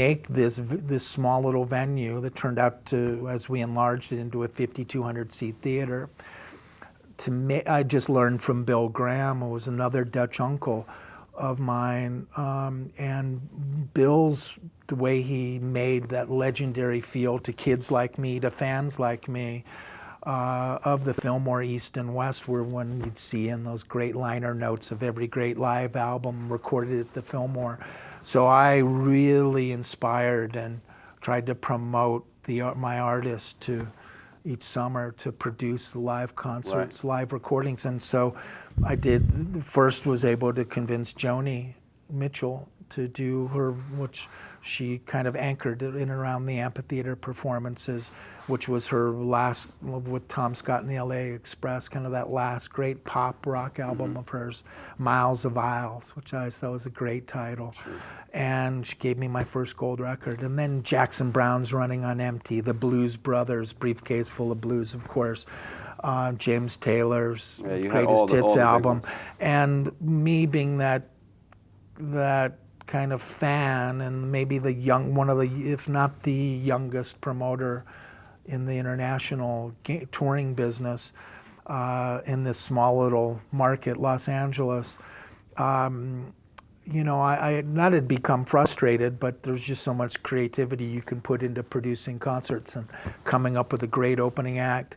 make this small little venue that turned out to, as we enlarged it into a 5,200 seat theater. I just learned from Bill Graham, who was another Dutch uncle of mine, and Bill's, the way he made that legendary feel to kids like me, to fans like me, of the Fillmore East and West, were one you'd see in those great liner notes of every great live album recorded at the Fillmore. So I really inspired and tried to promote my artists to each summer to produce live concerts, live recordings. And so I did, first was able to convince Joni Mitchell to do her, which she kind of anchored in and around the amphitheater performances, which was her last, with Tom Scott and the LA Express, kind of that last great pop rock album of hers, Miles of Aisles, which I thought was a great title. Sure. And she gave me my first gold record. And then Jackson Browne's Running on Empty, the Blues Brothers, Briefcase Full of Blues, of course, James Taylor's Greatest Hits album. And me being that kind of fan, and maybe one of the, if not the youngest promoter in the international touring business in this small little market, Los Angeles. You know, I not had become frustrated, but there's just so much creativity you can put into producing concerts and coming up with a great opening act.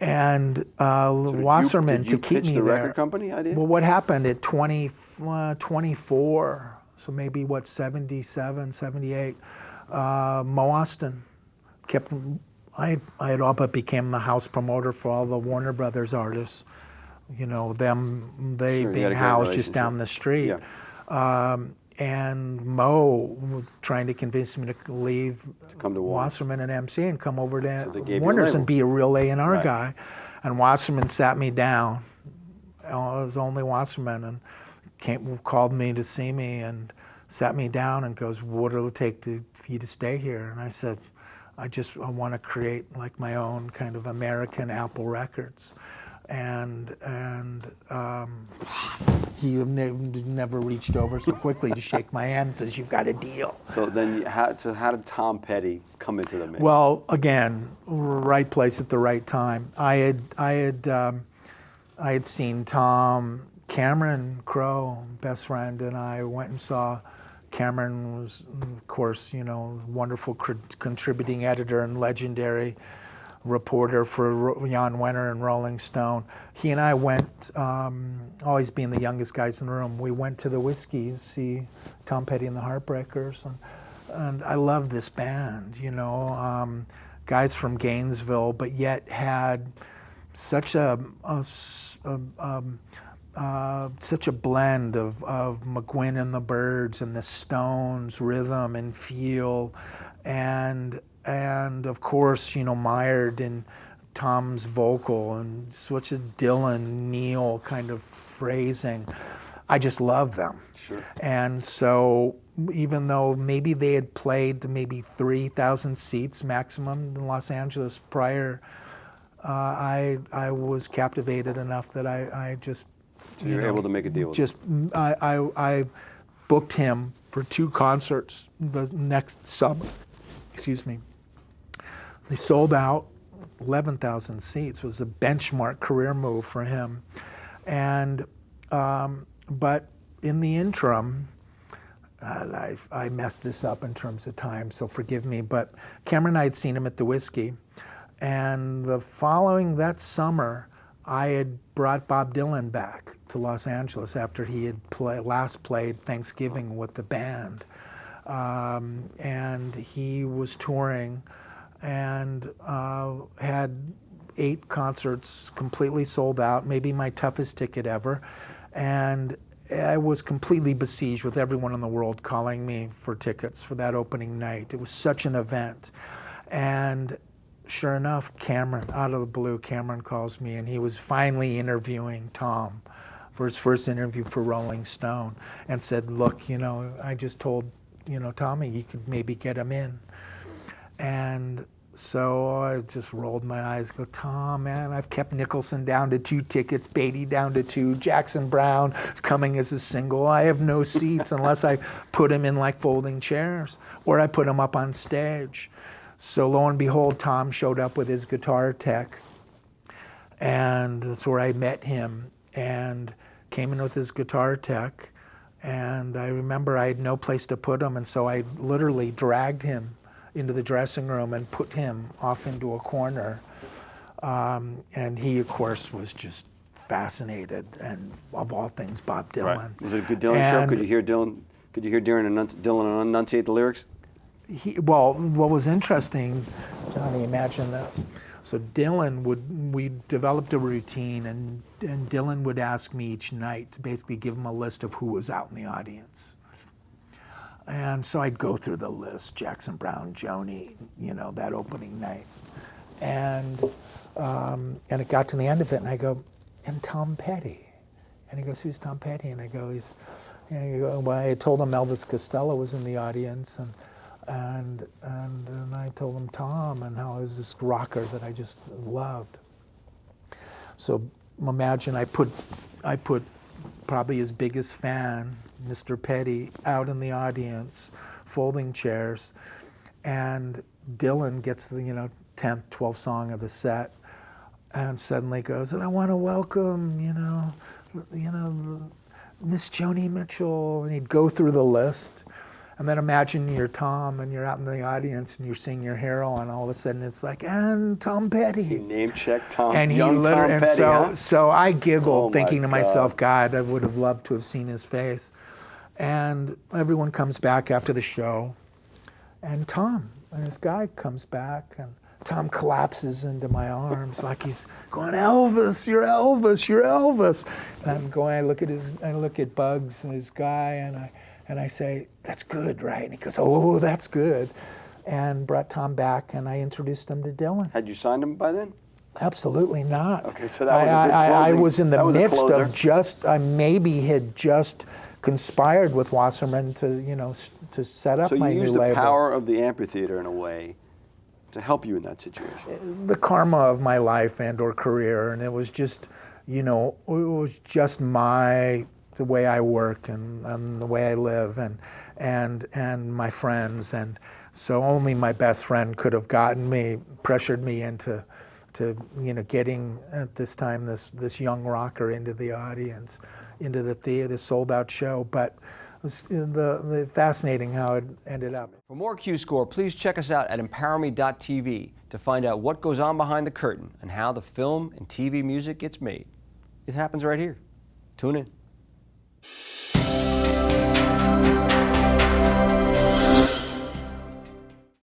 And Wasserman to keep me there. Did you pitch the record company idea? Well, what happened at 24, so maybe 77, 78, Mo Austin kept, I had all but became the house promoter for all the Warner Brothers artists. You know, they sure, being housed just down the street. Yeah. And Mo trying to convince me to leave to come to Wasserman and MC and come over to Warner's and be a real A&R guy. And Wasserman sat me down. It was only Wasserman, and called me to see me and sat me down and goes, "What will it take for you to stay here?" And I said, I want to create like my own kind of American Apple Records. And he never reached over so quickly to shake my hand and says, "You've got a deal." So then, how did Tom Petty come into the mix? Well, again, right place at the right time. I had seen Cameron Crowe, best friend, and I went and saw. Cameron was, of course, you know, wonderful contributing editor and legendary reporter for Jan Wenner and Rolling Stone. He and I went, always being the youngest guys in the room, we went to the Whiskey to see Tom Petty and the Heartbreakers. And I love this band, you know, guys from Gainesville, but yet had such a blend of McGuinn and the Byrds and the Stones rhythm and feel, and of course, you know, mired in Tom's vocal and such a Dylan, Neil kind of phrasing. I just love them. Sure. And so even though maybe they had played to maybe 3,000 seats maximum in Los Angeles prior, I was captivated enough that I just, so you were able to make a deal with him. I booked him for 2 concerts the next summer. Excuse me. They sold out 11,000 seats. It was a benchmark career move for him. And but in the interim, I messed this up in terms of time, so forgive me. But Cameron and I had seen him at the Whiskey, and that summer, I had brought Bob Dylan back to Los Angeles after he had last played Thanksgiving with the band. And he was touring and had 8 concerts completely sold out, maybe my toughest ticket ever. And I was completely besieged with everyone in the world calling me for tickets for that opening night. It was such an event. And sure enough, Cameron, out of the blue, Cameron calls me, and he was finally interviewing Tom for his first interview for Rolling Stone, and said, "Look, you know, I just told, you know, Tommy you could maybe get him in." And So I just rolled my eyes, go, Tom, man, I've kept Nicholson down to 2 tickets, Beatty down to 2, Jackson Brown is coming as a single. I have no seats unless I put him in like folding chairs or I put him up on stage. So lo and behold, Tom showed up with his guitar tech, and that's where I met him, and came in with his guitar tech. And I remember I had no place to put him, and so I literally dragged him into the dressing room and put him off into a corner. And he, of course, was just fascinated, and of all things, Bob Dylan. Right. Was it a good Dylan show? Could you hear Dylan? Could you hear Dylan enunciate the lyrics? Well, what was interesting, Johnny, imagine this. So we developed a routine, and Dylan would ask me each night to basically give him a list of who was out in the audience. And so I'd go through the list, Jackson Brown, Joni, that opening night. And it got to the end of it, and I go, and Tom Petty. And he goes, who's Tom Petty? And I go, well, I told him Elvis Costello was in the audience, and I told him Tom, and how he was this rocker that I just loved. So imagine I put probably his biggest fan, Mr. Petty, out in the audience, folding chairs, and Dylan gets the 10th, 12th song of the set, and suddenly goes, and I want to welcome Miss Joni Mitchell, and he'd go through the list. And then imagine you're Tom and you're out in the audience and you're seeing your hero, and all of a sudden it's like, and Tom Petty. He name-checked Tom, and young Tom Petty, so I giggled, Oh thinking to my myself, God, I would have loved to have seen his face. And everyone comes back after the show, and Tom and this guy comes back, and Tom collapses into my arms like he's going, Elvis, you're Elvis, you're Elvis. And I'm going, I look at Bugs and his guy, and I say, that's good, right? And he goes, oh, that's good. And brought Tom back, and I introduced him to Dylan. Had you signed him by then? Absolutely not. Okay, so that was a good I closing. was in the That was a midst closer. of I maybe had just conspired with Wasserman to set up my new label. So you used the power of the amphitheater in a way to help you in that situation. The karma of my life and or career, and it was just, it was just the way I work and the way I live and my friends, and so only my best friend could have pressured me into getting at this time this young rocker into the audience, into the theater, sold out show. But it was the fascinating how it ended up. For more Q Score, please check us out at empowerme.tv to find out what goes on behind the curtain and how the film and TV music gets made. It happens right here. Tune in.